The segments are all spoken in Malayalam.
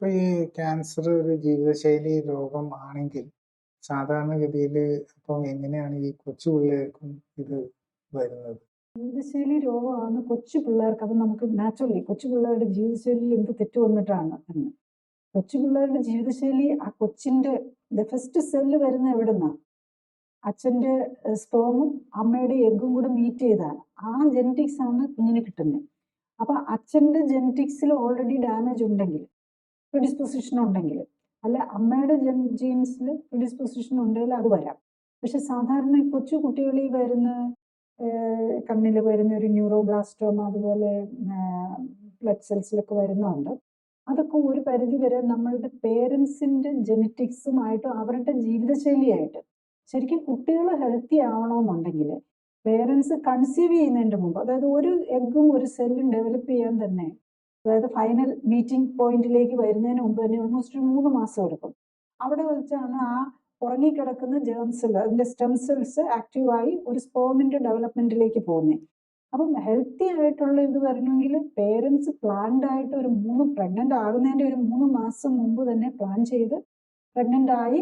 ഇപ്പോൾ ഈ ക്യാൻസർ ഒരു ജീവിതശൈലി രോഗം ആണെങ്കിൽ സാധാരണഗതിയിൽ അപ്പം എങ്ങനെയാണ് ഈ കൊച്ചു പിള്ളേർക്കും ഇത് വരുന്നത്? ജീവിതശൈലി രോഗമാണ് കൊച്ചു പിള്ളേർക്ക്. അത് നമുക്ക് നാച്ചുറലി കൊച്ചു പിള്ളേരുടെ ജീവിതശൈലിയിൽ എന്ത് തെറ്റ് വന്നിട്ടാണ് എന്ന്. കൊച്ചു പിള്ളേരുടെ ജീവിതശൈലി ആ കൊച്ചിന്റെ ഫസ്റ്റ് സെല്ല് വരുന്ന എവിടുന്നാ? അച്ഛന്റെ സ്പേമും അമ്മയുടെ എഗ്ഗും കൂടെ മീറ്റ് ചെയ്താണ്. ആ ജെനറ്റിക്സ് ആണ് കുഞ്ഞിന് കിട്ടുന്നത്. അപ്പൊ അച്ഛന്റെ ജെനറ്റിക്സിൽ ഓൾറെഡി ഡാമേജ് ഉണ്ടെങ്കിൽ, പ്രിഡിസ്പൊസിഷൻ ഉണ്ടെങ്കിൽ, അല്ല അമ്മയുടെ ജീൻസിൽ പ്രിഡിസ്പൊസിഷൻ ഉണ്ടെങ്കിൽ അത് വരാം. പക്ഷെ സാധാരണ കൊച്ചു കുട്ടികളിൽ വരുന്ന കണ്ണിൽ വരുന്ന ഒരു ന്യൂറോബ്ലാസ്റ്റോമ, അതുപോലെ ബ്ലഡ് സെൽസിലൊക്കെ വരുന്നുണ്ട്. അതൊക്കെ ഒരു പരിധി വരെ നമ്മളുടെ പേരൻസിന്റെ ജെനറ്റിക്സുമായിട്ടും അവരുടെ ജീവിതശൈലിയായിട്ട്. ശരിക്കും കുട്ടികൾ ഹെൽത്തി ആവണമെന്നുണ്ടെങ്കിൽ പേരൻസ് കൺസീവ് ചെയ്യുന്നതിന്റെ മുമ്പ്, അതായത് ഒരു എഗ്ഗും ഒരു സെല്ലും ഡെവലപ്പ് ചെയ്യാൻ തന്നെ, അതായത് ഫൈനൽ മീറ്റിംഗ് പോയിന്റിലേക്ക് വരുന്നതിന് മുമ്പ് തന്നെ ഓൾമോസ്റ്റ് 3 മാസം എടുക്കും. അവിടെ വെച്ചാണ് ആ ഉറങ്ങിക്കിടക്കുന്ന ജേം സെൽ, അതിന്റെ സ്റ്റെം സെൽസ് ആക്റ്റീവായി ഒരു സ്പേമിന്റെ ഡെവലപ്മെന്റിലേക്ക് പോകുന്നത്. അപ്പം ഹെൽത്തി ആയിട്ടുള്ള ഇത് വരണമെങ്കിൽ പേരൻസ് പ്ലാൻഡ് ആയിട്ട് പ്രഗ്നന്റ് ആകുന്നതിന്റെ ഒരു 3 മാസം മുമ്പ് തന്നെ പ്ലാൻ ചെയ്ത് പ്രഗ്നന്റ് ആയി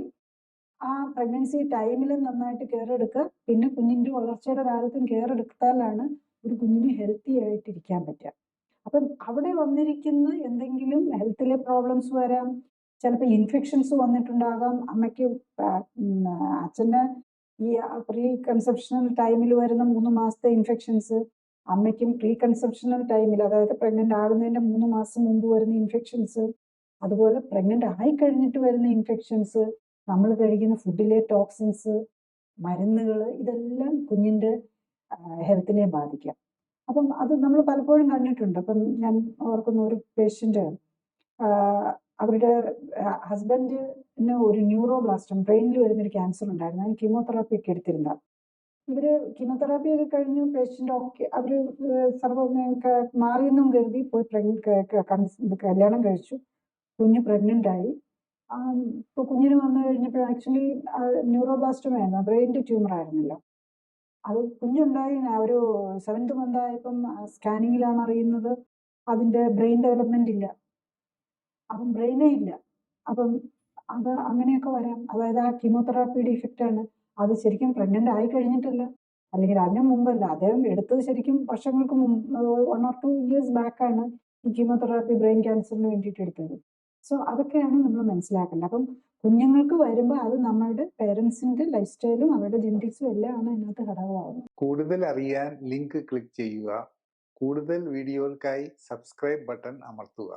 ആ പ്രഗ്നൻസി ടൈമിൽ നന്നായിട്ട് കെയർ എടുക്കുക. പിന്നെ കുഞ്ഞിന്റെ വളർച്ചയുടെ കാലത്തും കെയർ എടുത്താലാണ് ഒരു കുഞ്ഞിന് ഹെൽത്തി ആയിട്ടിരിക്കാൻ പറ്റുക. അപ്പം അവിടെ വന്നിരിക്കുന്ന എന്തെങ്കിലും ഹെൽത്തിലെ പ്രോബ്ലംസ് വരാം. ചിലപ്പോൾ ഇൻഫെക്ഷൻസ് വന്നിട്ടുണ്ടാകാം. അമ്മയ്ക്ക് അച്ഛൻ്റെ ഈ പ്രീ കൺസെപ്ഷണൽ ടൈമിൽ വരുന്ന 3 മാസത്തെ ഇൻഫെക്ഷൻസ്, അമ്മയ്ക്കും പ്രീ കൺസെപ്ഷണൽ ടൈമിൽ, അതായത് പ്രഗ്നന്റ് ആകുന്നതിന്റെ 3 മാസം മുമ്പ് വരുന്ന ഇൻഫെക്ഷൻസ്, അതുപോലെ പ്രഗ്നന്റ് ആയി കഴിഞ്ഞിട്ട് വരുന്ന ഇൻഫെക്ഷൻസ്, നമ്മൾ കഴിക്കുന്ന ഫുഡിലെ ടോക്സിൻസ്, മരുന്നുകൾ, ഇതെല്ലാം കുഞ്ഞിന്റെ ഹെൽത്തിനെ ബാധിക്കാം. അപ്പം അത് നമ്മൾ പലപ്പോഴും കണ്ടിട്ടുണ്ട്. അപ്പം ഞാൻ ഓർക്കുന്ന ഒരു പേഷ്യന്റ്, അവരുടെ ഹസ്ബൻഡിന് ഒരു ന്യൂറോബ്ലാസ്റ്റം, ബ്രെയിനിൽ വരുന്നൊരു ക്യാൻസർ ഉണ്ടായിരുന്നു. അതിന് കീമോതെറാപ്പി ഒക്കെ എടുത്തിരുന്ന ഇവര് കീമോതെറാപ്പി ഒക്കെ കഴിഞ്ഞു. പേഷ്യന്റ് ഒക്കെ അവര് സർവ്വം മാറിയെന്നും കരുതി പോയി കല്യാണം കഴിച്ചു. കുഞ്ഞ് പ്രഗ്നന്റ് ആയി. ഇപ്പൊ കുഞ്ഞിന് വന്നു കഴിഞ്ഞപ്പോൾ ആക്ച്വലി ന്യൂറോബ്ലാസ്റ്റോമായിരുന്നു, ബ്രെയിനിന്റെ ട്യൂമർ ആയിരുന്നല്ലോ. അത് കുഞ്ഞുണ്ടായി ഒരു 7th മന്ത് ആയപ്പം സ്കാനിങ്ങിലാണ് അറിയുന്നത് അതിന്റെ ബ്രെയിൻ ഡെവലപ്മെന്റ് ഇല്ല. അപ്പം ബ്രെയിനേ ഇല്ല. അപ്പം അത് അങ്ങനെയൊക്കെ വരാം. അതായത് ആ കീമോതെറാപ്പിയുടെ ഇഫക്റ്റ് ആണ്. അത് ശരിക്കും പ്രഗ്നന്റ് ആയി കഴിഞ്ഞിട്ടില്ല, അല്ലെങ്കിൽ അതിന് മുമ്പല്ല. അദ്ദേഹം എടുത്തത് ശരിക്കും വർഷങ്ങൾക്ക് മുമ്പ്, 1 or 2 years ബാക്കാണ് ഈ കീമോതെറാപ്പി ബ്രെയിൻ ക്യാൻസറിന് വേണ്ടിയിട്ട് എടുത്തത്. സോ അതൊക്കെയാണ് നമ്മൾ മനസ്സിലാക്കേണ്ടത്. അപ്പം കുഞ്ഞുങ്ങൾക്ക് വരുമ്പോൾ അത് നമ്മളുടെ പേരൻസിന്റെ ലൈഫ് സ്റ്റൈലും അവരുടെ ജെനറ്റിക്സും എല്ലാം ആണ് അതിനകത്ത് ഘടകമാകുന്നത്. കൂടുതൽ അറിയാൻ ലിങ്ക് ക്ലിക്ക് ചെയ്യുക. കൂടുതൽ വീഡിയോകൾക്കായി സബ്സ്ക്രൈബ് ബട്ടൺ അമർത്തുക.